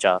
4,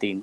3,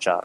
4,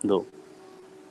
2।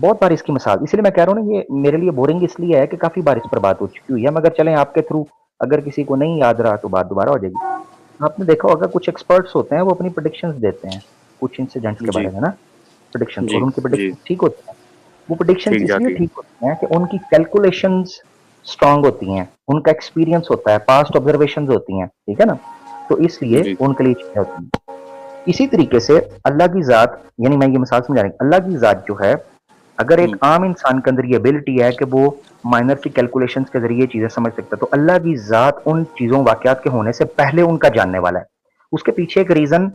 بہت بار اس کی مثال، اسی لیے میں کہہ رہا ہوں نا یہ میرے لیے بورنگ اس لیے ہے کہ کافی بار اس پر بات ہو چکی ہوئی ہے، مگر چلیں آپ کے تھرو اگر کسی کو نہیں یاد رہا تو بات دوبارہ ہو جائے گی. آپ نے دیکھا ہوگا کچھ ایکسپرٹس ہوتے ہیں وہ اپنی پریڈکشنز دیتے ہیں کچھ انسیڈنٹس کے جی بارے میں نا، پریڈکشنز، جی اور ان کی جی پریڈکشنز ٹھیک ہوتی ہیں. وہ پریڈکشنز ٹھیک اس لیے جاتی ہے. ٹھیک ہوتی ہیں کہ ان کی کیلکولیشنز اسٹرانگ ہوتی ہیں، ان کا ایکسپیرینس ہوتا ہے، پاسٹ آبزرویشنز ہوتی ہیں، ٹھیک ہے نا، تو اس لیے جی ان کے لیے چیزیں ہوتی ہیں. اسی طریقے سے اللہ کی ذات، یعنی میں یہ مثال سمجھا رہا ہوں، اللہ کی ذات جو ہے اگر ایک ہوں عام انسان کے اندر یہ ابیلٹی ہے کہ وہ مائنر سی کیلکولیشنز کے ذریعے چیزیں سمجھ سکتا ہے، تو اللہ کی ذات ان چیزوں واقعات کے ہونے سے پہلے ان کا جاننے والا ہے. اس کے پیچھے ایک ریزن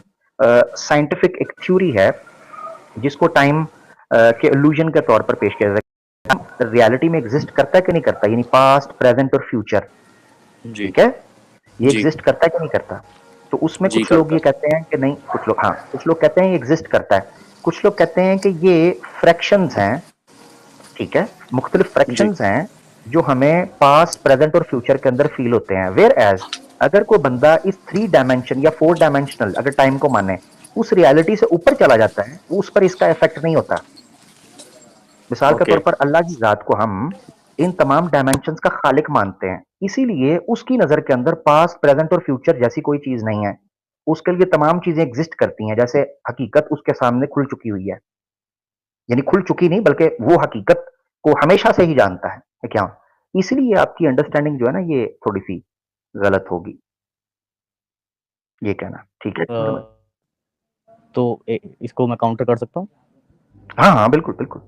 سائنٹیفک ایک تھیوری ہے جس کو ٹائم کے الوژن کے طور پر پیش کیا جاتا ہے. ریالٹی میں ایگزسٹ کرتا ہے کہ نہیں کرتا، یعنی پاسٹ، پریزنٹ اور فیوچر، جی ٹھیک ہے، یہ جی ایگزسٹ کرتا ہے کہ نہیں کرتا. تو اس میں جی کچھ لوگ کرتا یہ کہتے ہیں کہ نہیں، کچھ لوگ، ہاں کچھ لوگ کہتے ہیں یہ ایگزسٹ کرتا ہے، کچھ لوگ کہتے ہیں کہ یہ فریکشنز ہیں، ٹھیک ہے، مختلف ہے. جی فریکشنز ہیں جو ہمیں پاسٹ، پریزنٹ اور فیوچر کے اندر فیل ہوتے ہیں. ویئر ایز اگر کوئی بندہ اس 3 ڈائمینشن یا 4 ڈائمینشنل اگر ٹائم کو مانے اس ریالٹی سے اوپر چلا جاتا ہے، اس پر اس کا افیکٹ نہیں ہوتا. مثال کے اوکے طور پر اللہ کی ذات کو ہم ان تمام ڈائمینشنز کا خالق مانتے ہیں، اسی لیے اس کی نظر کے اندر پاسٹ، پریزنٹ اور فیوچر جیسی کوئی چیز نہیں ہے. اس کے لیے تمام چیزیں ایگزسٹ کرتی ہیں، جیسے حقیقت اس کے سامنے کھل چکی ہوئی ہے، یعنی کھل چکی نہیں بلکہ وہ حقیقت کو ہمیشہ سے ہی جانتا ہے کیا. اس لیے آپ کی انڈرسٹینڈنگ جو ہے نا یہ تھوڑی سی غلط ہوگی، یہ کہنا ٹھیک ہے. تو اس کو میں کاؤنٹر کر سکتا ہوں. ہاں ہاں بالکل بالکل.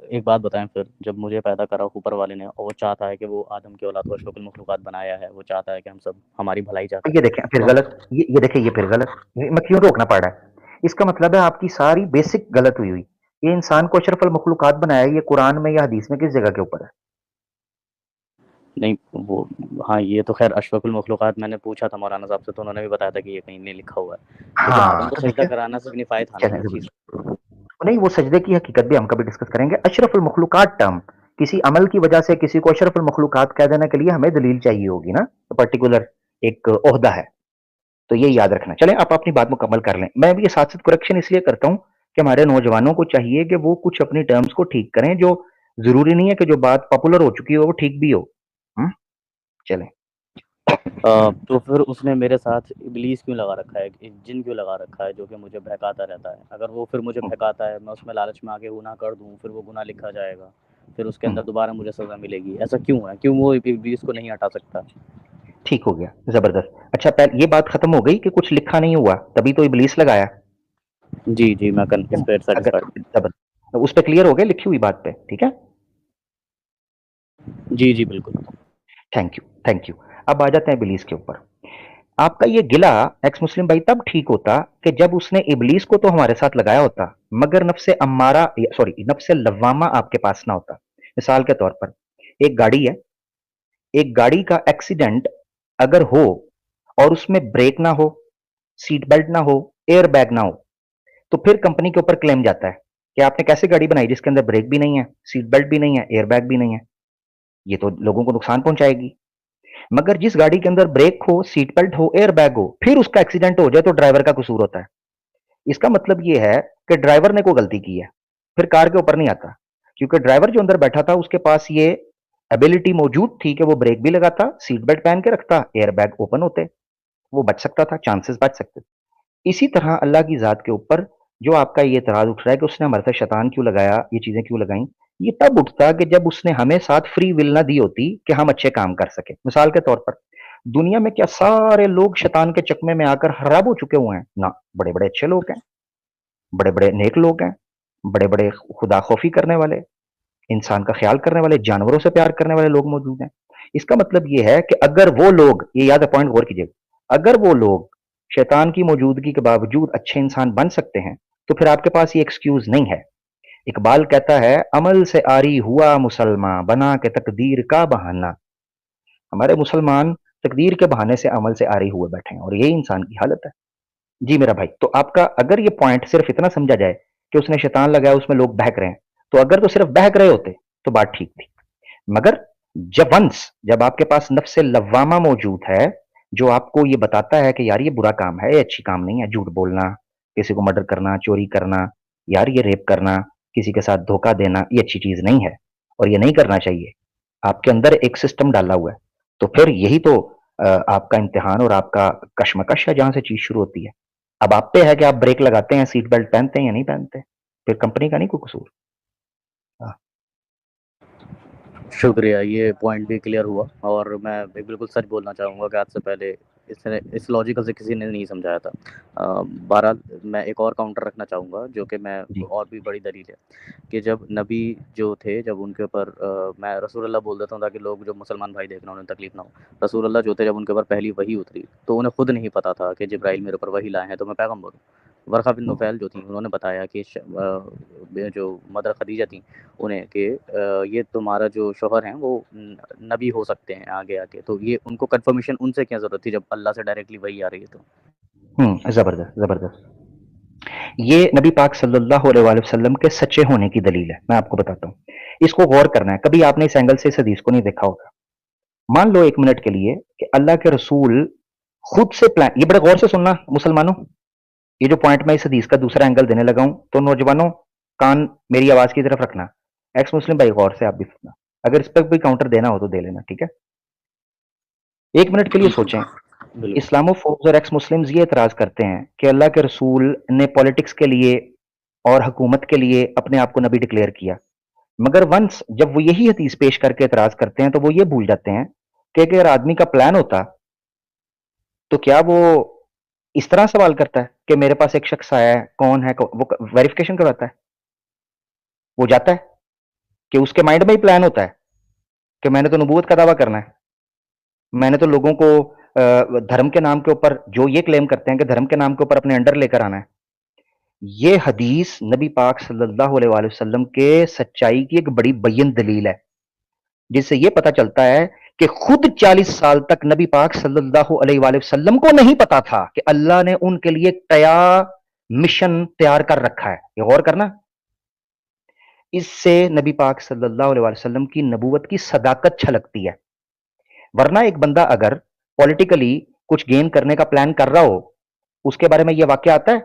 ایک بات بتائیں، پھر جب مجھے پیدا کرا اوپر والے نے اور وہ چاہتا ہے کہ وہ آدم کی اولاد کو اشرف المخلوقات بنایا ہے، وہ چاہتا ہے کہ ہم سب ہماری بھلائی چاہتا یہ ہے، دیکھیں پھر تو ہم غلط، یہ دیکھیں یہ پھر غلط، میں کیوں روکنا پڑ رہا ہے. اس کا مطلب ہے آپ کی ساری بیسک غلط ہوئی. یہ انسان کو اشرف المخلوقات بنایا ہے، یہ قرآن میں یا حدیث میں کس جگہ کے اوپر ہے؟ نہیں وہ، ہاں یہ تو خیر اشرف المخلوقات میں نے پوچھا تھا مولانا صاحب سے، تو انہوں نے بھی بتایا تھا کہ یہ کہیں نہیں لکھا ہوا ہے، لیکن آدم ہاں کو تو سجدہ دیکھیں، کرانا سگنیفائی تھا نا چلیں یہ چیز. نہیں وہ سجدے کی حقیقت بھی ہم کبھی ڈسکس کریں گے. اشرف المخلوقات ٹرم کسی عمل کی وجہ سے کسی کو اشرف المخلوقات کہہ دینے کے لیے ہمیں دلیل چاہیے ہوگی نا، پرٹیکولر ایک عہدہ ہے، تو یہ یاد رکھنا. چلیں آپ اپنی بات مکمل کر لیں. میں بھی یہ ساتھ ساتھ کریکشن اس لیے کرتا ہوں کہ ہمارے نوجوانوں کو چاہیے کہ وہ کچھ اپنی ٹرمز کو ٹھیک کریں، جو ضروری نہیں ہے کہ جو بات پاپولر ہو چکی ہو وہ ٹھیک بھی ہو. چلیں. تو پھر اس نے میرے ساتھ ابلیس کیوں لگا رکھا ہے، ایک جن کیوں لگا رکھا ہے جو کہ مجھے بہکاتا رہتا ہے. اگر وہ پھر مجھے بہکاتا ہے، میں اس میں لالچ میں آگے گناہ کر دوں، پھر وہ گناہ لکھا جائے گا، پھر اس کے اندر دوبارہ مجھے سزا ملے گی. ایسا کیوں ہے؟ کیوں وہ ابلیس کو نہیں ہٹا سکتا؟ ٹھیک ہو گیا، زبردست. اچھا پہلے یہ بات ختم ہو گئی کہ کچھ لکھا نہیں ہوا تبھی تو ابلیس لگایا. جی جی میں اس پہ اگر سیٹسفائڈ. زبردست اس پہ کلیئر ہو گئے لکھی ہوئی بات پہ، ٹھیک ہے. جی جی بالکل. Thank you thank you. اب آ جاتے ہیں ابلیس کے اوپر. آپ کا یہ گلا ایکس مسلم بھائی تب ٹھیک ہوتا کہ جب اس نے ابلیس کو تو ہمارے ساتھ لگایا ہوتا مگر نفس امارہ، سوری نفس لوامہ آپ کے پاس نہ ہوتا. مثال کے طور پر ایک گاڑی ہے، ایک گاڑی کا ایکسیڈنٹ اگر ہو اور اس میں بریک نہ ہو، سیٹ بیلٹ نہ ہو، ایئر بیگ نہ ہو، تو پھر کمپنی کے اوپر کلیم جاتا ہے کہ آپ نے کیسے گاڑی بنائی جس کے اندر بریک بھی نہیں ہے، سیٹ بیلٹ بھی نہیں ہے، ایئر بیگ بھی نہیں ہے. یہ تو لوگوں کو نقصان پہنچائے گی. مگر جس گاڑی کے اندر بریک ہو، سیٹ بیلٹ ہو، ایئر بیگ ہو، پھر اس کا ایکسیڈنٹ ہو جائے تو ڈرائیور کا قصور ہوتا ہے. اس کا مطلب یہ ہے کہ ڈرائیور نے کوئی غلطی کی ہے، پھر کار کے اوپر نہیں آتا، کیونکہ ڈرائیور جو اندر بیٹھا تھا اس کے پاس یہ ایبلٹی موجود تھی کہ وہ بریک بھی لگاتا، سیٹ بیلٹ پہن کے رکھتا، ایئر بیگ اوپن ہوتے، وہ بچ سکتا تھا، چانسز بچ سکتے. اسی طرح اللہ کی ذات کے اوپر جو آپ کا یہ اعتراض اٹھ رہا ہے کہ اس نے ہمارے ساتھ شیطان کیوں لگایا، یہ چیزیں کیوں لگائیں، یہ تب اٹھتا کہ جب اس نے ہمیں ساتھ فری ول نہ دی ہوتی کہ ہم اچھے کام کر سکیں. مثال کے طور پر دنیا میں کیا سارے لوگ شیطان کے چکمے میں آ کر خراب ہو چکے ہوئے ہیں؟ نہ، بڑے بڑے اچھے لوگ ہیں، بڑے بڑے نیک لوگ ہیں، بڑے بڑے خدا خوفی کرنے والے، انسان کا خیال کرنے والے، جانوروں سے پیار کرنے والے لوگ موجود ہیں. اس کا مطلب یہ ہے کہ اگر وہ لوگ، یہ یاد ہے پوائنٹ غور کیجیے، اگر وہ لوگ شیطان کی موجودگی کے باوجود اچھے انسان بن سکتے ہیں تو پھر آپ کے پاس یہ ایکسکیوز نہیں ہے. اقبال کہتا ہے عمل سے آری ہوا مسلمان بنا کے تقدیر کا بہانہ. ہمارے مسلمان تقدیر کے بہانے سے عمل سے آری ہوئے بیٹھے ہیں اور یہی انسان کی حالت ہے. جی میرا بھائی، تو آپ کا اگر یہ پوائنٹ صرف اتنا سمجھا جائے کہ اس نے شیطان لگایا اس میں لوگ بہک رہے ہیں، تو اگر تو صرف بہک رہے ہوتے تو بات ٹھیک تھی. مگر جب آپ کے پاس نفس لوامہ موجود ہے جو آپ کو یہ بتاتا ہے کہ یار یہ برا کام ہے، یہ اچھی کام نہیں ہے، جھوٹ بولنا، کسی کو مرڈر کرنا، چوری کرنا، یار یہ ریپ کرنا، کسی کے ساتھ دھوکہ دینا یہ اچھی چیز نہیں ہے اور یہ نہیں کرنا چاہیے. آپ کے اندر ایک سسٹم ڈالا ہوا ہے, تو پھر یہی تو آپ کا امتحان اور آپ کا کشمکش ہے جہاں سے چیز شروع ہوتی ہے. اب آپ پہ ہے کہ آپ بریک لگاتے ہیں, سیٹ بیلٹ پہنتے ہیں یا نہیں پہنتے, پھر کمپنی کا نہیں کوئی قصور. ہاں. شکریہ, یہ پوائنٹ بھی کلیئر ہوا. اور میں بالکل سچ بولنا چاہوں گا کہ آج سے پہلے اس لاجیکل سے کسی نے نہیں سمجھایا تھا. بہرحال میں ایک اور کاؤنٹر رکھنا چاہوں گا جو کہ میں جی اور بھی بڑی دلیل ہے کہ جب نبی جو تھے, جب ان کے اوپر میں رسول اللہ بول دیتا ہوں تاکہ لوگ جو مسلمان بھائی دیکھ رہے ہیں انہیں تکلیف نہ ہو. رسول اللہ جو تھے جب ان کے اوپر پہلی وحی اتری تو انہیں خود نہیں پتا تھا کہ جبرائیل میرے اوپر وحی لائے ہیں تو میں پیغمبر ہوں. ورقہ بن نوفل جو تھیں انہوں نے بتایا کہ جو مدر خدیجہ تھیں انہیں کہ یہ تمہارا جو شوہر ہیں وہ نبی ہو سکتے ہیں آگے آگے. تو یہ ان کو کنفرمیشن ان سے کیا ضرورت تھی جب اللہ سے ڈائریکٹلی وہی آ رہی ہے. تو زبردست زبردست. یہ نبی پاک صلی اللہ علیہ وآلہ وسلم کے سچے ہونے کی دلیل ہے. میں آپ کو بتاتا ہوں, اس کو غور کرنا ہے. کبھی آپ نے اس اینگل سے اس حدیث کو نہیں دیکھا ہوگا. مان لو ایک منٹ کے لیے کہ اللہ کے رسول خود سے پلان, یہ بڑے غور سے سننا مسلمانوں, یہ جو پوائنٹ میں اس حدیث کا دوسرا اینگل دینے لگا ہوں تو نوجوانوں کان میری آواز کی طرف رکھنا. ایکس مسلم بھائی غور سے آپ بھی سننا, اگر اس پہ بھی کاؤنٹر دینا ہو تو دے لینا, ٹھیک ہے. ایک منٹ کے لیے سوچیں, بالکل اسلامو فوبز اور ایکس مسلمز یہ اعتراض کرتے ہیں کہ اللہ کے رسول نے پولیٹکس کے لیے اور حکومت کے لیے اپنے آپ کو نبی ڈکلیئر کیا, مگر ونس جب وہ یہی حدیث پیش کر کے اعتراض کرتے ہیں تو وہ یہ بھول جاتے ہیں کہ اگر آدمی کا پلان ہوتا تو کیا وہ اس طرح سوال کرتا ہے کہ میرے پاس ایک شخص آیا ہے, کون ہے, وہ ویریفیکیشن کرواتا ہے, وہ جاتا ہے کہ اس کے مائنڈ میں ہی پلان ہوتا ہے کہ میں نے تو نبوت کا دعویٰ کرنا ہے, میں نے تو لوگوں کو دھرم کے نام کے اوپر جو یہ کلیم کرتے ہیں کہ دھرم کے نام کے اوپر اپنے انڈر لے کر آنا ہے. یہ حدیث نبی پاک صلی اللہ علیہ وآلہ وسلم کے سچائی کی ایک بڑی بین دلیل ہے, جس سے یہ پتا چلتا ہے کہ خود 40 سال تک نبی پاک صلی اللہ علیہ وآلہ وسلم کو نہیں پتا تھا کہ اللہ نے ان کے لیے کیا مشن تیار کر رکھا ہے. یہ غور کرنا, اس سے نبی پاک صلی اللہ علیہ وآلہ وسلم کی نبوت کی صداقت چھلکتی ہے. ورنہ ایک بندہ اگر پولیٹیکلی کچھ گین کرنے کا پلان کر رہا ہو, اس کے بارے میں یہ واقعہ آتا ہے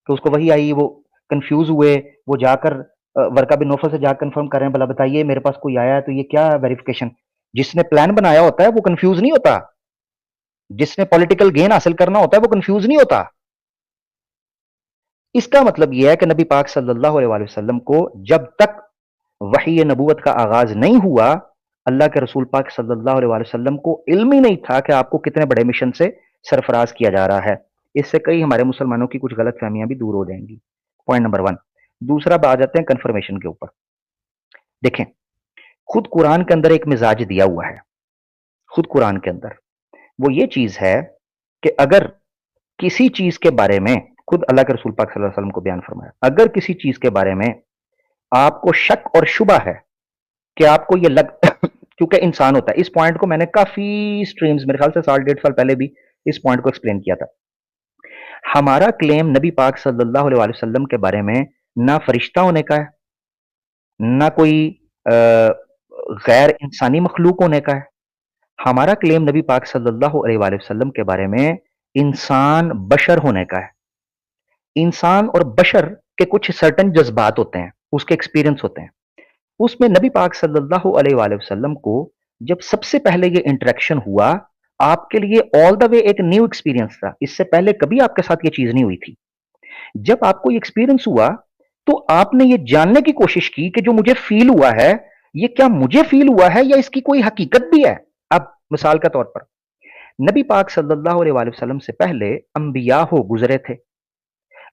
کہ اس کو وہی آئی, وہ کنفیوز ہوئے, وہ جا کر ورقہ بن نوفل سے جا کنفرم کر رہے ہیں, بلا بتائیے میرے پاس کوئی آیا ہے تو یہ کیا ویریفیکیشن. جس نے پلان بنایا ہوتا ہے وہ کنفیوز نہیں ہوتا, جس نے پولیٹیکل گین حاصل کرنا ہوتا ہے وہ کنفیوز نہیں ہوتا. اس کا مطلب یہ ہے کہ نبی پاک صلی اللہ علیہ وآلہ وسلم کو جب تک وحی نبوت کا آغاز نہیں ہوا, اللہ کے رسول پاک صلی اللہ علیہ وآلہ وسلم کو علم ہی نہیں تھا کہ آپ کو کتنے بڑے مشن سے سرفراز کیا جا رہا ہے. اس سے کئی ہمارے مسلمانوں کی کچھ غلط فہمیاں بھی دور ہو جائیں گی. Point number 1. دوسرا آ جاتے ہیں کنفرمیشن کے اوپر. دیکھیں, خود قرآن کے اندر ایک مزاج دیا ہوا ہے, خود قرآن کے اندر وہ یہ چیز ہے کہ اگر کسی چیز کے بارے میں, خود اللہ کے رسول پاک صلی اللہ علیہ وسلم کو بیان فرمایا, اگر کسی چیز کے بارے میں آپ کو شک اور شبہ ہے کہ آپ کو یہ کیونکہ انسان ہوتا ہے, اس پوائنٹ کو میں نے کافی سٹریمز میرے خیال سے 1.5 سال پہلے بھی اس پوائنٹ کو ایکسپلین کیا تھا. ہمارا کلیم نبی پاک صلی اللہ علیہ وآلہ وسلم کے بارے میں نہ فرشتہ ہونے کا ہے, نہ کوئی غیر انسانی مخلوق ہونے کا ہے. ہمارا کلیم نبی پاک صلی اللہ علیہ وآلہ وسلم کے بارے میں انسان بشر ہونے کا ہے. انسان اور بشر کے کچھ سرٹن جذبات ہوتے ہیں, اس کے ایکسپیرینس ہوتے ہیں. اس میں نبی پاک صلی اللہ علیہ وآلہ وسلم کو جب سب سے پہلے یہ انٹریکشن ہوا, آپ کے لیے آل دا وے ایک نیو ایکسپیرینس تھا, اس سے پہلے کبھی آپ کے ساتھ یہ چیز نہیں ہوئی تھی. جب آپ کو یہ ایکسپیرینس ہوا تو آپ نے یہ جاننے کی کوشش کی کہ جو مجھے فیل ہوا ہے یہ کیا مجھے فیل ہوا ہے یا اس کی کوئی حقیقت بھی ہے. اب مثال کا طور پر نبی پاک صلی اللہ علیہ وآلہ وسلم سے پہلے انبیاء ہو گزرے تھے.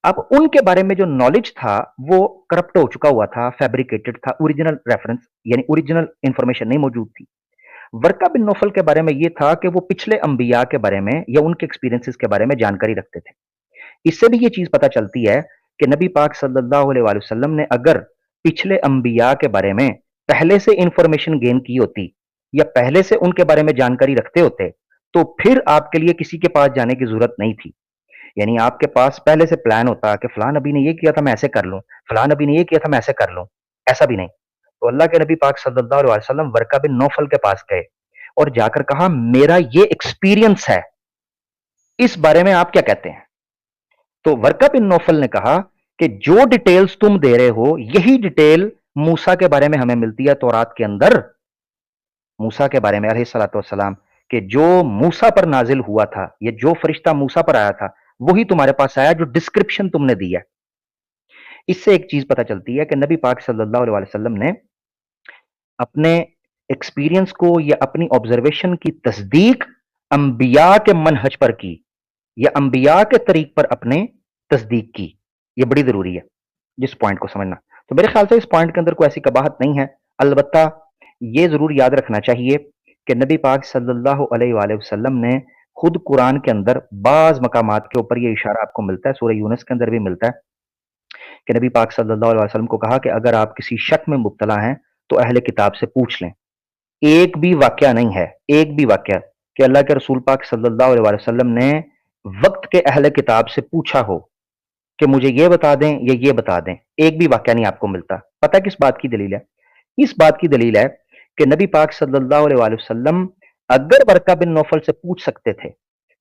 اب ان کے بارے میں جو نالج تھا وہ کرپٹ ہو چکا ہوا تھا, فیبریکیٹڈ تھا, اوریجنل ریفرنس یعنی اوریجنل انفارمیشن نہیں موجود تھی. ورقہ بن نوفل کے بارے میں یہ تھا کہ وہ پچھلے انبیاء کے بارے میں یا ان کے ایکسپیرینسز کے بارے میں جانکاری رکھتے تھے. اس سے بھی یہ چیز پتا چلتی ہے کہ نبی پاک صلی اللہ علیہ وآلہ وسلم نے اگر پچھلے انبیاء کے بارے میں پہلے سے انفارمیشن گین کی ہوتی یا پہلے سے ان کے بارے میں جانکاری رکھتے ہوتے تو پھر آپ کے لیے کسی کے پاس جانے کی ضرورت نہیں تھی. یعنی آپ کے پاس پہلے سے پلان ہوتا کہ فلاں نبی نے یہ کیا تھا میں ایسے کر لوں, فلاں نبی نے یہ کیا تھا میں ایسے کر لوں. ایسا بھی نہیں. تو اللہ کے نبی پاک صلی اللہ علیہ وسلم ورقہ بن نوفل کے پاس گئے اور جا کر کہا میرا یہ ایکسپیرینس ہے, اس بارے میں آپ کیا کہتے ہیں. تو ورقہ بن نوفل نے کہا کہ جو ڈیٹیلز تم دے رہے ہو یہی ڈیٹیل موسیٰ کے بارے میں ہمیں ملتی ہے تورات کے اندر. موسیٰ کے بارے میں علیہ الصلوۃ والسلام کہ جو موسیٰ پر نازل ہوا تھا، یہ جو فرشتہ موسیٰ پر آیا تھا وہی تمہارے پاس آیا جو ڈسکرپشن تم نے دی ہے. اس سے ایک چیز پتہ چلتی ہے کہ نبی پاک صلی اللہ علیہ وسلم نے اپنے ایکسپیرینس کو یا اپنی آبزرویشن کی تصدیق انبیاء کے منہج پر کی یا انبیاء کے طریق پر اپنے تصدیق کی. یہ بڑی ضروری ہے جس پوائنٹ کو سمجھنا. تو میرے خیال سے اس پوائنٹ کے اندر کوئی ایسی قباحت نہیں ہے. البتہ یہ ضرور یاد رکھنا چاہیے کہ نبی پاک صلی اللہ علیہ وآلہ وسلم نے خود قرآن کے اندر بعض مقامات کے اوپر یہ اشارہ آپ کو ملتا ہے، سورہ یونس کے اندر بھی ملتا ہے کہ نبی پاک صلی اللہ علیہ وسلم کو کہا کہ اگر آپ کسی شک میں مبتلا ہیں تو اہل کتاب سے پوچھ لیں. ایک بھی واقعہ نہیں ہے، ایک بھی واقعہ کہ اللہ کے رسول پاک صلی اللہ علیہ وسلم نے وقت کے اہل کتاب سے پوچھا ہو کہ مجھے یہ بتا دیں یا یہ بتا دیں. ایک بھی واقعہ نہیں آپ کو ملتا. پتہ کس بات کی دلیل ہے؟ اس بات کی دلیل ہے کہ نبی پاک صلی اللہ علیہ وآلہ وسلم اگر ورقہ بن نوفل سے پوچھ سکتے تھے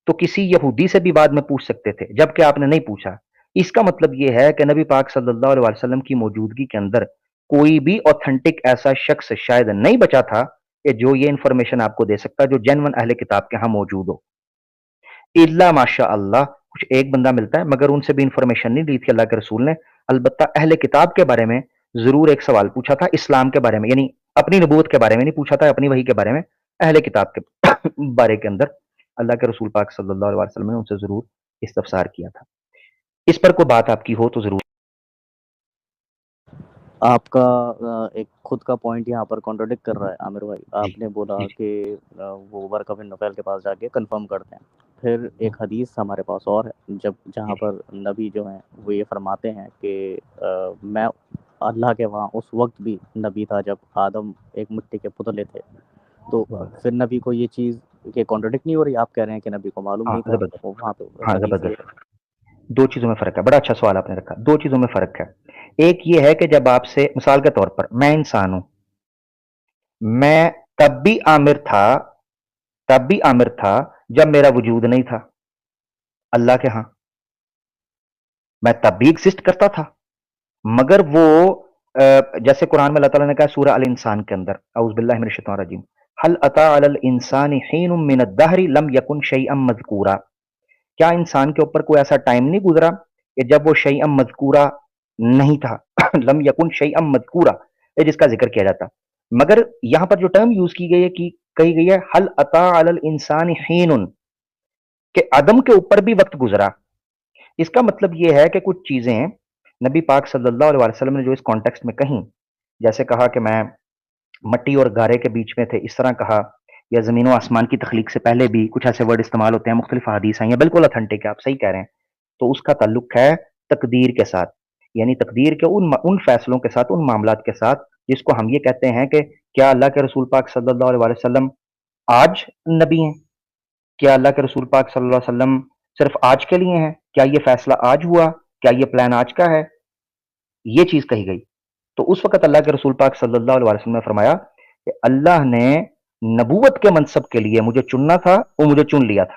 تو کسی یہودی سے بھی بعد میں پوچھ سکتے تھے، جبکہ آپ نے نہیں پوچھا. اس کا مطلب یہ ہے کہ نبی پاک صلی اللہ علیہ وسلم کی موجودگی کے اندر کوئی بھی اوتھنٹک ایسا شخص شاید نہیں بچا تھا کہ جو یہ انفارمیشن آپ کو دے سکتا جو جینون اہل کتاب کے ہاں موجود ہو. الا ماشاء اللہ کچھ ایک بندہ ملتا ہے، مگر ان سے بھی انفارمیشن نہیں لی تھی اللہ کے رسول نے. البتہ اہل کتاب کے بارے میں ضرور ایک سوال پوچھا تھا، اسلام کے بارے میں، یعنی اپنی نبوت کے بارے میں نہیں پوچھا تھا، اپنی وحی کے بارے میں. اہل کتاب کے بارے کے اندر اللہ کے رسول پاک صلی اللہ علیہ وسلم نے ان سے ضرور استفسار کیا تھا. اس پر کوئی بات آپ کی ہو تو ضرور. آپ کا ایک خود کا پوائنٹ یہاں پر کانٹرڈکٹ کر رہا ہے عامر بھائی. جی آپ نے بولا جی کہ وہ ورقہ بن نوفل کے پاس جا کے کنفرم کرتے ہیں. پھر ایک حدیث ہمارے پاس اور ہے جہاں پر نبی جو ہیں وہ یہ فرماتے ہیں کہ میں اللہ کے وہاں اس وقت بھی نبی تھا جب آدم ایک مٹی کے پتلے تھے. تو پھر نبی کو یہ چیز کہ کانٹرڈکٹ نہیں ہو رہی؟ آپ کہہ رہے ہیں کہ نبی کو معلوم نہیں تھا زبردست. وہاں پہ ہاں حدیث یہ زبردست. دو چیزوں میں فرق ہے. بڑا اچھا سوال آپ نے رکھا. دو چیزوں میں فرق ہے. ایک یہ ہے کہ جب آپ سے مثال کے طور پر میں انسان ہوں، میں تب بھی عامر تھا جب میرا وجود نہیں تھا اللہ کے ہاں. میں تب بھی ایگزسٹ کرتا تھا، مگر وہ جیسے قرآن میں اللہ تعالیٰ نے کہا سورہ الانسان کے اندر اعوذ باللہ من الشیطان الرجیم هل اتى على الانسان حين من الدهر لم يكن شيئا مذکورا. کیا انسان کے اوپر کوئی ایسا ٹائم نہیں گزرا کہ جب وہ شیئا مذکورا نہیں تھا لم یکن شیئا مذکورا جس کا ذکر کیا جاتا. مگر یہاں پر جو ٹرم یوز کی گئی ہے کہی گئی ہے هل اتى على الانسان حين کہ آدم کے اوپر بھی وقت گزرا. اس کا مطلب یہ ہے کہ کچھ چیزیں نبی پاک صلی اللہ علیہ وسلم نے جو اس کانٹیکسٹ میں کہیں، جیسے کہا کہ میں مٹی اور گارے کے بیچ میں تھے، اس طرح کہا، یا زمین و آسمان کی تخلیق سے پہلے بھی کچھ ایسے ورڈ استعمال ہوتے ہیں، مختلف حدیث ہیں، یہ بالکل اتھنٹک ہے، آپ صحیح کہہ رہے ہیں. تو اس کا تعلق ہے تقدیر کے ساتھ، یعنی تقدیر کے ان فیصلوں کے ساتھ، ان معاملات کے ساتھ جس کو ہم یہ کہتے ہیں کہ کیا اللہ کے رسول پاک صلی اللہ علیہ وسلم آج نبی ہیں؟ کیا اللہ کے رسول پاک صلی اللہ علیہ وسلم صرف آج کے لیے ہیں؟ کیا یہ فیصلہ آج ہوا؟ کیا یہ پلان آج کا ہے؟ یہ چیز کہی گئی. تو اس وقت اللہ کے رسول پاک صلی اللہ علیہ وسلم نے فرمایا کہ اللہ نے نبوت کے منصب کے لیے مجھے چننا تھا، وہ مجھے چن لیا تھا.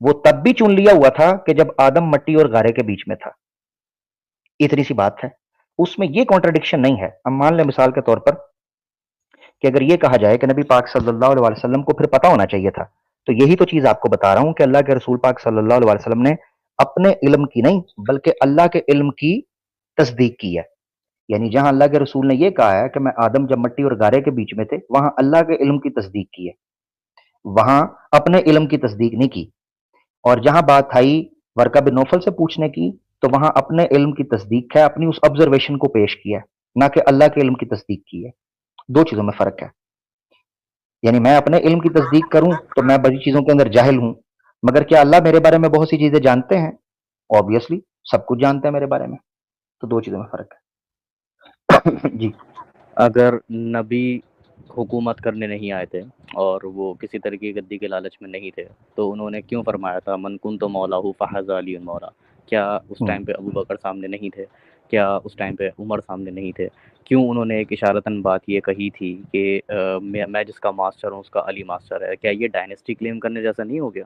وہ تب بھی چن لیا ہوا تھا کہ جب آدم مٹی اور گارے کے بیچ میں تھا. اتنی سی بات ہے، اس میں یہ کانٹرڈکشن نہیں ہے. ہم مان لیں مثال کے طور پر کہ اگر یہ کہا جائے کہ نبی پاک صلی اللہ علیہ وسلم کو پھر پتا ہونا چاہیے تھا، تو یہی تو چیز آپ کو بتا رہا ہوں کہ اللہ کے رسول پاک صلی اللہ علیہ وسلم نے اپنے علم کی نہیں بلکہ اللہ کے علم کی تصدیق کی ہے. یعنی جہاں اللہ کے رسول نے یہ کہا ہے کہ میں آدم جب مٹی اور گارے کے بیچ میں تھے، وہاں اللہ کے علم کی تصدیق کی ہے، وہاں اپنے علم کی تصدیق نہیں کی. اور جہاں بات آئی ورقہ بن نوفل سے پوچھنے کی تو وہاں اپنے علم کی تصدیق ہے، اپنی اس آبزرویشن کو پیش کیا ہے، نہ کہ اللہ کے علم کی تصدیق کی ہے. دو چیزوں میں فرق ہے. یعنی میں اپنے علم کی تصدیق کروں تو میں بڑی چیزوں کے اندر جاہل ہوں، مگر کیا اللہ میرے بارے میں بہت سی چیزیں جانتے ہیں؟ آبویسلی سب کچھ جانتے ہیں میرے بارے میں. تو دو چیزوں میں فرق ہے. جی. اگر نبی حکومت کرنے نہیں آئے تھے اور وہ کسی طرح کی گدی کے لالچ میں نہیں تھے تو انہوں نے کیوں فرمایا تھا من کنت مولا فحظ علی مولا؟ کیا اس ٹائم پہ ابو بکر سامنے نہیں تھے؟ کیا اس ٹائم پہ عمر سامنے نہیں تھے؟ کیوں انہوں نے ایک اشارتاً بات یہ کہی تھی کہ میں جس کا ماسٹر ہوں اس کا علی ماسٹر ہے؟ کیا یہ ڈائنیسٹی کلیم کرنے جیسا نہیں ہو گیا؟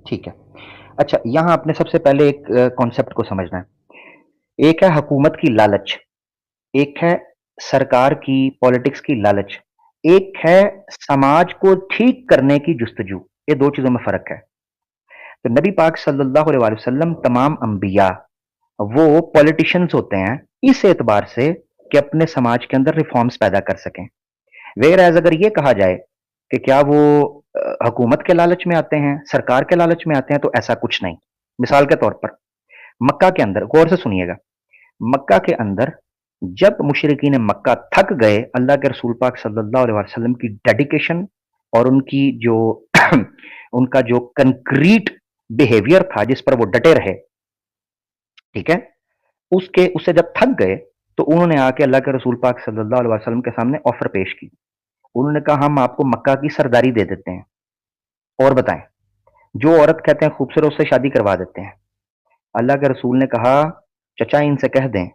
ٹھیک ہے. اچھا، یہاں آپ نے سب سے پہلے ایک کانسیپٹ کو سمجھنا ہے. ایک ہے حکومت کی لالچ، ایک ہے سرکار کی پالیٹکس کی لالچ، ایک ہے سماج کو ٹھیک کرنے کی جستجو. یہ دو چیزوں میں فرق ہے. تو نبی پاک صلی اللہ علیہ وسلم تمام انبیاء وہ پولیٹیشنز ہوتے ہیں اس اعتبار سے کہ اپنے سماج کے اندر ریفارمز پیدا کر سکیں. ویئر ایز اگر یہ کہا جائے کہ کیا وہ حکومت کے لالچ میں آتے ہیں، سرکار کے لالچ میں آتے ہیں، تو ایسا کچھ نہیں. مثال کے طور پر مکہ کے اندر غور سے سنیے گا، مکہ کے اندر جب مشرکین مکہ تھک گئے اللہ کے رسول پاک صلی اللہ علیہ وسلم کی ڈیڈیکیشن اور ان کی جو ان کا جو کنکریٹ بیہیویئر تھا جس پر وہ ڈٹے رہے، ٹھیک ہے، اس سے جب تھک گئے تو انہوں نے آ کے اللہ کے رسول پاک صلی اللہ علیہ وسلم کے سامنے آفر پیش کی. انہوں نے کہا ہم آپ کو مکہ کی سرداری دے دیتے ہیں، اور بتائیں جو عورت کہتے ہیں خوبصورت سے شادی کروا دیتے ہیں. اللہ کے رسول نے کہا چچا ان سے کہہ دیں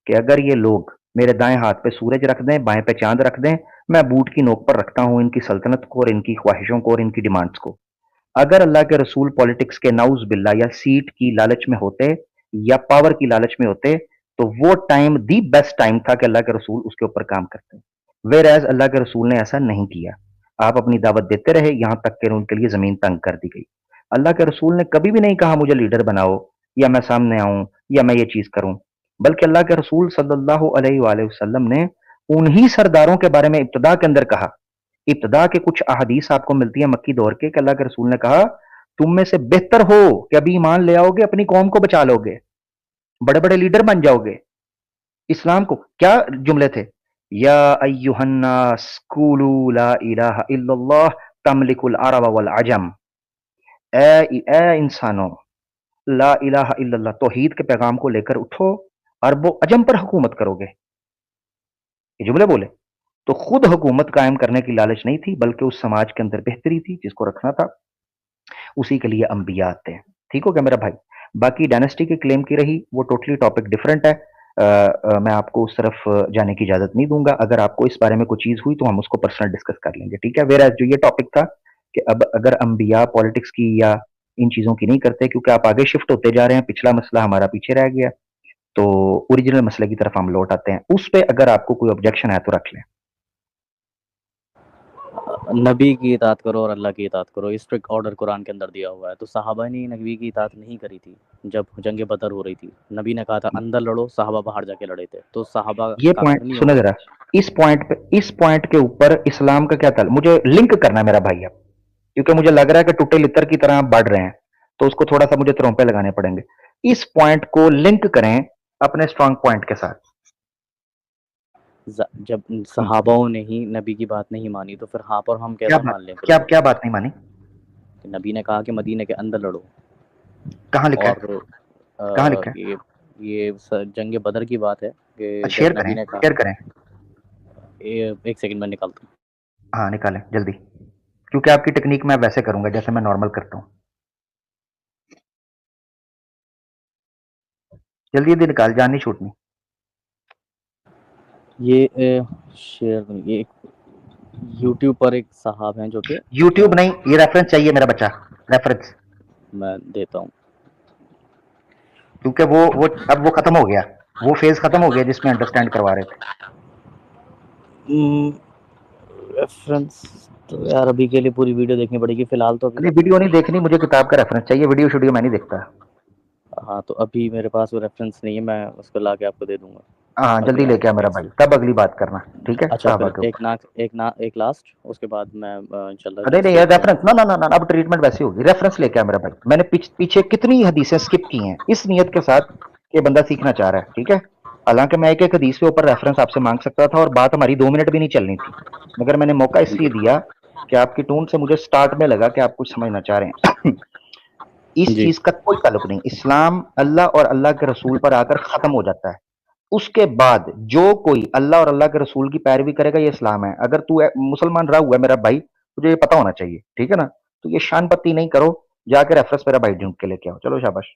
کہ اگر یہ لوگ میرے دائیں ہاتھ پہ سورج رکھ دیں، بائیں پہ چاند رکھ دیں، میں بوٹ کی نوک پر رکھتا ہوں ان کی سلطنت کو اور ان کی خواہشوں کو اور ان کی ڈیمانڈز کو. اگر اللہ کے رسول پالیٹکس کے نعوذ باللہ یا سیٹ کی لالچ میں ہوتے یا پاور کی لالچ میں ہوتے تو وہ ٹائم دی بیسٹ ٹائم تھا کہ اللہ کے رسول اس کے اوپر کام کرتے. ویئر ایز اللہ کے رسول نے ایسا نہیں کیا. آپ اپنی دعوت دیتے رہے یہاں تک کہ ان کے لیے زمین تنگ کر دی گئی. اللہ کے رسول نے کبھی بھی نہیں کہا مجھے لیڈر بناؤ یا میں سامنے آؤں یا میں یہ چیز کروں، بلکہ اللہ کے رسول صلی اللہ علیہ وآلہ وسلم نے انہی سرداروں کے بارے میں ابتدا کے اندر کہا. ابتدا کے کچھ احادیث آپ کو ملتی ہیں مکی دور کے کہ اللہ کے رسول نے کہا تم میں سے بہتر ہو کہ ابھی ایمان لے آؤ گے، اپنی قوم کو بچا لو گے، بڑے بڑے لیڈر بن جاؤ گے. اسلام کو کیا جملے تھے؟ یا ایہا الناس قولوا لا الہ الا اللہ تملک العرب والعجم. اے انسانوں، لا الہ الا اللہ توحید کے پیغام کو لے کر اٹھو، عرب و عجم پر حکومت کرو گے. یہ جملے بولے تو خود حکومت قائم کرنے کی لالچ نہیں تھی بلکہ اس سماج کے اندر بہتری تھی جس کو رکھنا تھا. اسی کے لیے انبیاء آتے ہیں. ٹھیک ہو گیا میرا بھائی؟ باقی ڈائنسٹی کی کلیم کی رہی وہ ٹوٹلی ٹاپک ڈفرینٹ ہے. میں آپ کو اس طرف جانے کی اجازت نہیں دوں گا. اگر آپ کو اس بارے میں کوئی چیز ہوئی تو ہم اس کو پرسنل ڈسکس کر لیں گے. ٹھیک ہے؟ ویئر جو یہ ٹاپک تھا کہ اب اگر انبیاء پالیٹکس کی یا ان چیزوں کی نہیں کرتے کیونکہ آپ آگے شفٹ ہوتے جا رہے ہیں، پچھلا مسئلہ ہمارا پیچھے رہ گیا، تو اوریجنل مسئلے کی طرف ہم لوٹ آتے ہیں. اس پہ اگر آپ کو کوئی آبجیکشن ہے تو رکھ لیں. نبی کی اطاعت کرو اور اللہ کی اطاعت کرو، اسٹرکٹ آرڈر قرآن کے اندر دیا ہوا ہے. تو صحابہ نے نبی کی اطاعت نہیں کری تھی جب جنگ بدر ہو رہی تھی. نبی نے کہا تھا اندر لڑو، صحابہ باہر جا کے لڑے تھے. تو صحابہ یہ کافر پوائنٹ نہیں ہو سنے گئے؟ ذرا، اس پوائنٹ کے اوپر اسلام کا کیا تعلق، مجھے لنک کرنا ہے میرا بھائی اب، کیونکہ مجھے لگ رہا ہے کہ ٹوٹے لتر کی طرح آپ بڑھ رہے ہیں تو اس کو تھوڑا سا مجھے ترومپے لگانے پڑیں گے. اس پوائنٹ کو لنک کریں اپنے اسٹرانگ پوائنٹ کے ساتھ. جب صحاباؤں نے ہی نبی کی بات نہیں مانی تو پھر ہاں پر ہم کیا کیسے بات مان لیں؟ پھر کیا وہ کیا بات نہیں مانی؟ کہ نبی نے کہا کہ مدینے کے اندر لڑو، کہاں لکھا اور ہے؟ کہاں لکھا ہے؟ یہ جنگ بدر کی بات ہے کہ شیئر جب کریں، نبی نے کہا. شیئر کریں. ایک سیکنڈ میں نکالتا ہوں. ہاں نکالیں جلدی، کیونکہ آپ کی ٹیکنیک میں ویسے کروں گا جیسے میں نارمل کرتا ہوں. جلدی جلدی نکال، جان نہیں چھوٹنی. یہ شیئر یہ یوٹیوب پر ایک صاحب ہیں جو کہ یوٹیوب نہیں، یہ ریفرنس چاہیے میرا بچہ، ریفرنس، میں دیتا ہوں. کیونکہ وہ اب وہ ختم ہو گیا، وہ فیز ختم ہو گیا جس میں انڈرسٹینڈ کروا رہے تھے. ریفرنس تو یار ابھی کے لیے پوری ویڈیو دیکھنی پڑے گی، فی الحال تو ابھی. نہیں ویڈیو نہیں دیکھنی، مجھے کتاب کا ریفرنس چاہیے، ویڈیو شیڈیو میں نہیں دیکھتا. ہاں تو ابھی میرے پاس وہ ریفرنس نہیں ہے، میں اس کو لا کے آپ کو دے دوں گا. ہاں جلدی لے کے آ میرا بھائی، تب اگلی بات کرنا. ٹھیک ہے؟ اچھا صحابہ پھر کے اوپر ایک لاسٹ، اس کے بعد میں انشاءاللہ نہیں نیکسٹ یار ڈے. ریفرنس نہ اب ٹریٹمنٹ ویسی ہوگی. ریفرنس لے کے آ میرا بھائی. میں نے پیچھے کتنی حدیثیں سکپ کی ہیں اس نیت کے ساتھ کہ بندہ سیکھنا چاہ رہا ہے. ٹھیک ہے؟ حالانکہ میں ایک حدیث کے اوپر ریفرنس آپ سے مانگ سکتا تھا اور بات ہماری 2 منٹ بھی نہیں چلنی تھی، مگر میں نے موقع اس لیے دیا کہ آپ کی ٹون سے مجھے سٹارٹ میں لگا کہ آپ کچھ سمجھنا چاہ رہے ہیں. اس جی چیز کا کوئی تعلق نہیں. اسلام اللہ اور اللہ کے رسول پر آ کر ختم ہو جاتا ہے. اس کے بعد جو کوئی اللہ اور اللہ کے رسول کی پیروی کرے گا یہ اسلام ہے. اگر تو مسلمان رہا ہوا ہے میرا بھائی، تجھے یہ پتا ہونا چاہیے. ٹھیک ہے نا؟ تو یہ شان پتی نہیں کرو، جا کے ریفرنس میرا بھائی ڈھونڈ کے لے کے آؤ. چلو شاباش.